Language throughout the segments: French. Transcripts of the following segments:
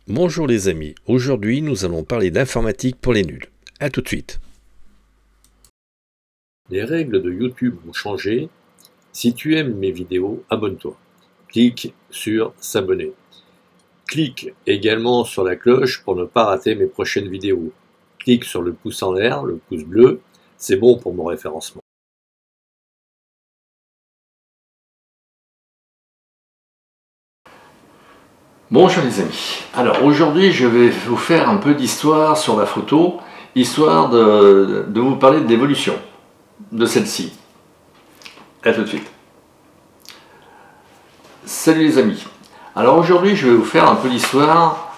Bonjour les amis, aujourd'hui nous allons parler d'informatique pour les nuls. A tout de suite. Les règles de YouTube ont changé. Si tu aimes mes vidéos, abonne-toi. Clique sur s'abonner. Clique également sur la cloche pour ne pas rater mes prochaines vidéos. Clique sur le pouce en l'air, le pouce bleu, c'est bon pour mon référencement. Bonjour les amis, alors aujourd'hui je vais vous faire un peu d'histoire sur la photo, histoire de vous parler de l'évolution de celle-ci. A tout de suite. Salut les amis, alors aujourd'hui je vais vous faire un peu d'histoire,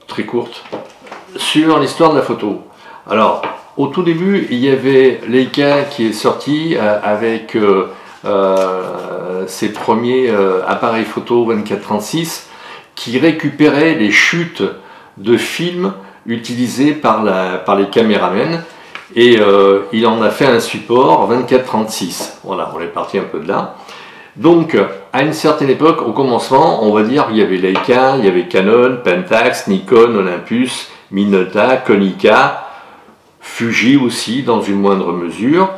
très courte, sur l'histoire de la photo. Alors au tout début il y avait Leica qui est sorti avec ses premiers appareils photo 24-36 qui récupérait les chutes de films utilisées par les caméramens et il en a fait un support 24-36. Voilà, on est parti un peu de là. Donc à une certaine époque, au commencement, on va dire il y avait Leica, il y avait Canon, Pentax, Nikon, Olympus, Minolta, Konica, Fuji aussi dans une moindre mesure,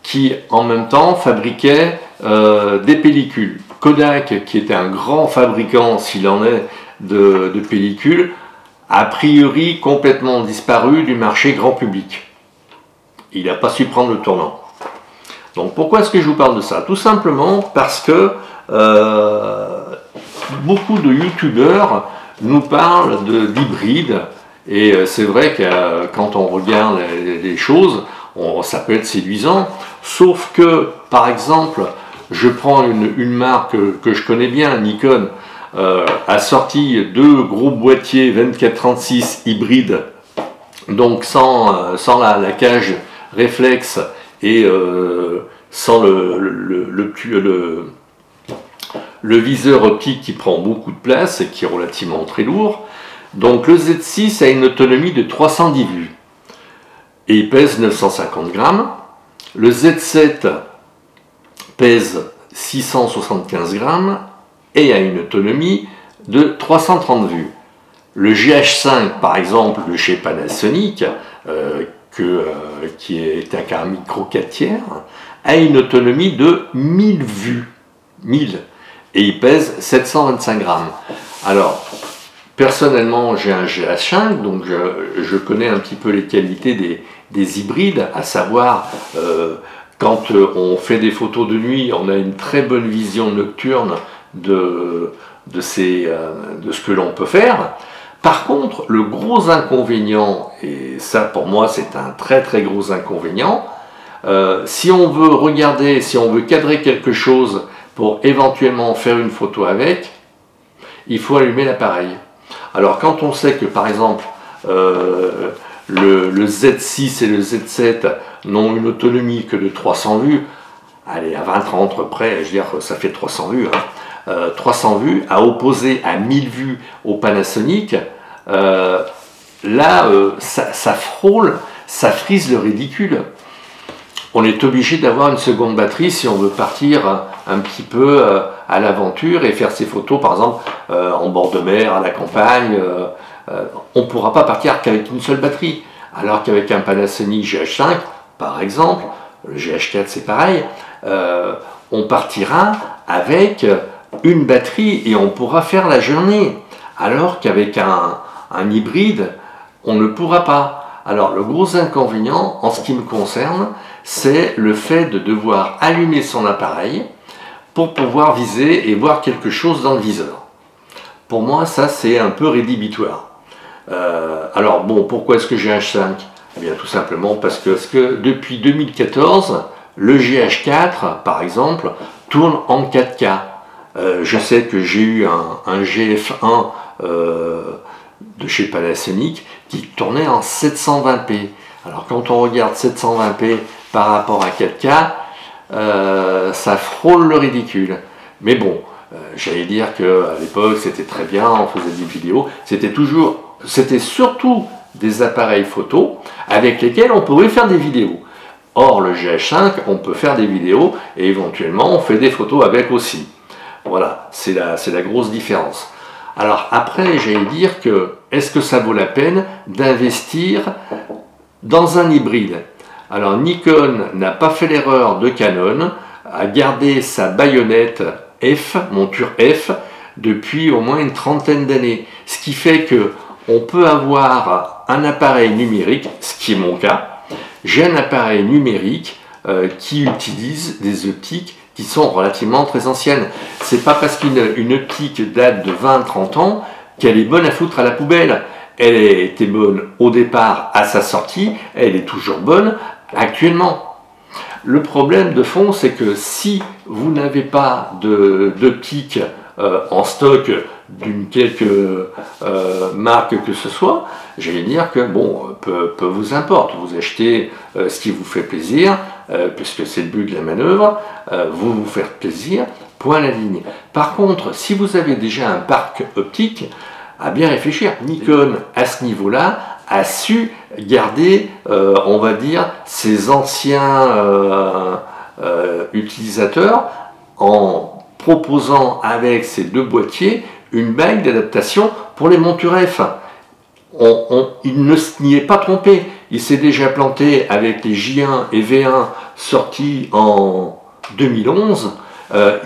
qui en même temps fabriquaient des pellicules. Kodak, qui était un grand fabricant, s'il en est, de pellicules, a priori complètement disparu du marché grand public. Il n'a pas su prendre le tournant. Donc pourquoi est-ce que je vous parle de ça? Tout simplement parce que beaucoup de youtubeurs nous parlent d'hybrides, et c'est vrai que quand on regarde les choses, ça peut être séduisant, sauf que, par exemple, je prends une marque que je connais bien, Nikon, a sorti deux gros boîtiers 24-36 hybrides, donc sans la cage réflexe et sans le viseur optique qui prend beaucoup de place et qui est relativement très lourd. Donc le Z6 a une autonomie de 310 vues et il pèse 950 grammes. Le Z7 pèse 675 grammes et a une autonomie de 330 vues. Le GH5 par exemple de chez Panasonic, qui est un micro 4 tiers, a une autonomie de 1000 vues. 1000, et il pèse 725 grammes. Alors, personnellement, j'ai un GH5, donc je connais un petit peu les qualités des hybrides, à savoir, quand on fait des photos de nuit, on a une très bonne vision nocturne de ce que l'on peut faire. Par contre, le gros inconvénient, et ça pour moi c'est un très très gros inconvénient, si on veut regarder, si on veut cadrer quelque chose pour éventuellement faire une photo avec, il faut allumer l'appareil. Alors quand on sait que par exemple le Z6 et le Z7 n'ont une autonomie que de 300 vues, allez à 20-30 près, je veux dire ça fait 300 vues, hein, 300 vues à opposer à 1000 vues au Panasonic, là ça frôle, ça frise le ridicule. On est obligé d'avoir une seconde batterie si on veut partir un petit peu à l'aventure et faire ses photos par exemple en bord de mer, à la campagne. On ne pourra pas partir qu'avec une seule batterie, alors qu'avec un Panasonic GH5 par exemple, le GH4 c'est pareil, on partira avec une batterie et on pourra faire la journée, alors qu'avec un hybride on ne pourra pas. Alors le gros inconvénient en ce qui me concerne, c'est le fait de devoir allumer son appareil pour pouvoir viser et voir quelque chose dans le viseur. Pour moi ça c'est un peu rédhibitoire. Alors bon, pourquoi est-ce que j'ai un GH5? Eh bien tout simplement parce que depuis 2014, le GH4 par exemple tourne en 4K. Je sais que j'ai eu un GF1 de chez Panasonic qui tournait en 720p. Alors quand on regarde 720p par rapport à 4K, ça frôle le ridicule. Mais bon, j'allais dire qu'à l'époque c'était très bien, on faisait des vidéos, c'était surtout des appareils photo avec lesquels on pouvait faire des vidéos. Or le GH5, on peut faire des vidéos et éventuellement on fait des photos avec aussi. Voilà, c'est la grosse différence. Alors après, j'allais dire que, est-ce que ça vaut la peine d'investir dans un hybride? Alors Nikon n'a pas fait l'erreur de Canon, a gardé sa baïonnette F, monture F, depuis au moins une trentaine d'années. Ce qui fait que on peut avoir un appareil numérique, ce qui est mon cas. J'ai un appareil numérique qui utilise des optiques qui sont relativement très anciennes. C'est pas parce qu'une optique date de 20-30 ans qu'elle est bonne à foutre à la poubelle. Elle était bonne au départ à sa sortie, elle est toujours bonne actuellement. Le problème de fond, c'est que si vous n'avez pas d'optique en stock d'une quelque marque que ce soit, j'allais dire que bon, peu vous importe, vous achetez ce qui vous fait plaisir, puisque c'est le but de la manœuvre, vous faites plaisir, point à la ligne. Par contre, si vous avez déjà un parc optique, à bien réfléchir, Nikon à ce niveau-là a su garder, on va dire, ses anciens utilisateurs en proposant avec ces deux boîtiers une bague d'adaptation pour les montures F. Il ne s'y est pas trompé, il s'est déjà planté avec les J1 et V1 sortis en 2011,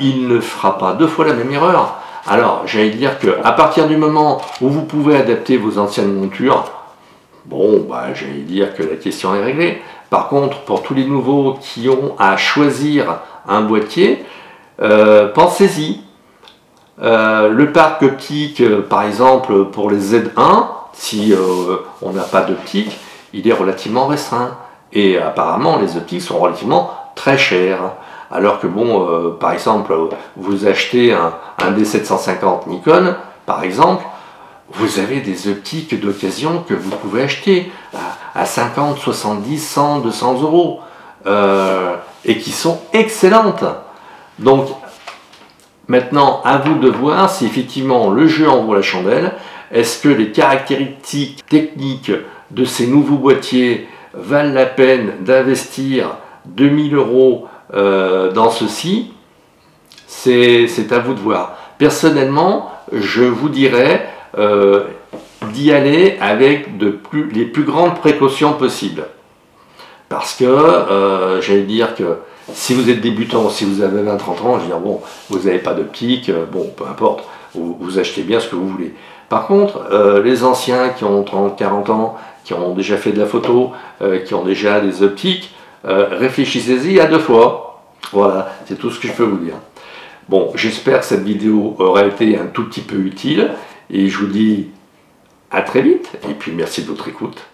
il ne fera pas deux fois la même erreur. Alors j'allais dire qu'à partir du moment où vous pouvez adapter vos anciennes montures, bon, j'allais dire que la question est réglée. Par contre, pour tous les nouveaux qui ont à choisir un boîtier, pensez-y. Le parc optique, par exemple, pour les Z1, si on n'a pas d'optique, il est relativement restreint. Et apparemment, les optiques sont relativement très chères. Alors que, bon, par exemple, vous achetez un D750 Nikon, par exemple, vous avez des optiques d'occasion que vous pouvez acheter à 50, 70, 100, 200 euros et qui sont excellentes. Donc maintenant, à vous de voir si effectivement le jeu en vaut la chandelle. Est-ce que les caractéristiques techniques de ces nouveaux boîtiers valent la peine d'investir 2000 euros dans ceci? C'est à vous de voir. Personnellement, je vous dirais d'y aller avec les plus grandes précautions possibles. Parce que, j'allais dire que si vous êtes débutant, si vous avez 20-30 ans, je veux dire, bon, vous n'avez pas d'optique, bon, peu importe, vous achetez bien ce que vous voulez. Par contre, les anciens qui ont 30-40 ans, qui ont déjà fait de la photo, qui ont déjà des optiques, réfléchissez-y à deux fois. Voilà, c'est tout ce que je peux vous dire. Bon, j'espère que cette vidéo aura été un tout petit peu utile, et je vous dis à très vite, et puis merci de votre écoute.